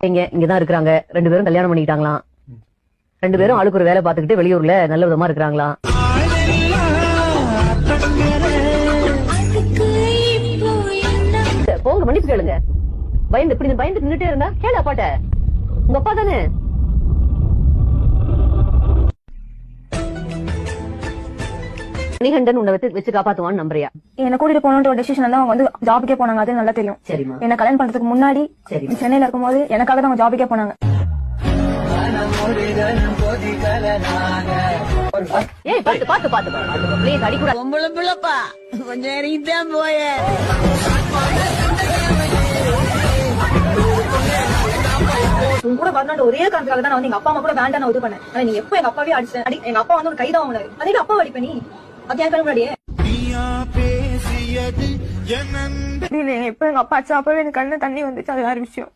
இங்கதான் இருக்கிறாங்க, 2 பேரும் கல்யாணம் பண்ணிக்கிட்டாங்களாம், 2 பேரும் ஆளுக்கு ஒரு வேலை பார்த்துக்கிட்டு வெளியூர்ல நல்ல விதமா இருக்கிறாங்களாம். போங்க மன்னிப்பு கேளுங்க. பயந்து நின்னுட்டே இருந்தா கேளு அப்பாட்ட. உங்க அப்பா தானே. மணிகண்டன் உன்னை வச்சு காப்பாத்துவான்னு நம்புறியா? என்ன கூட்டிட்டு போகணுன்ற ஒரு டெசிஷன் தான் அவங்க வந்து ஜாபுக்கே போனாங்க. அது நல்லா தெரியும். என்ன கல்யாணம் பண்றதுக்கு முன்னாடி சென்னையில இருக்கும்போது எனக்காக தான் அவங்க ஜாபுக்கே போனாங்க. ஏய் பாத்து ப்ளீஸ் அடிக்கூடாது. கொஞ்சம் இறங்கிதான் போய உங்க கூட வரணும் ஒரே காரணத்துக்காக தான் நான் வந்து எங்க அப்பா அம்மா கூட வேண்டாம் நான் இது பண்ணேன். ஆனா நீ எப்போ எங்க அப்பாவே அடிச்சேன். எங்க அப்பா வந்து ஒரு கைதான் வாங்கினாரு. அதே அப்பா அடிப்ப நீ அது என் முன்னாடியே எப்ப எங்க அப்பா அடிச்சா அப்பவே எனக்கு கண்ணு தண்ணி வந்துச்சு. அது வேற விஷயம்.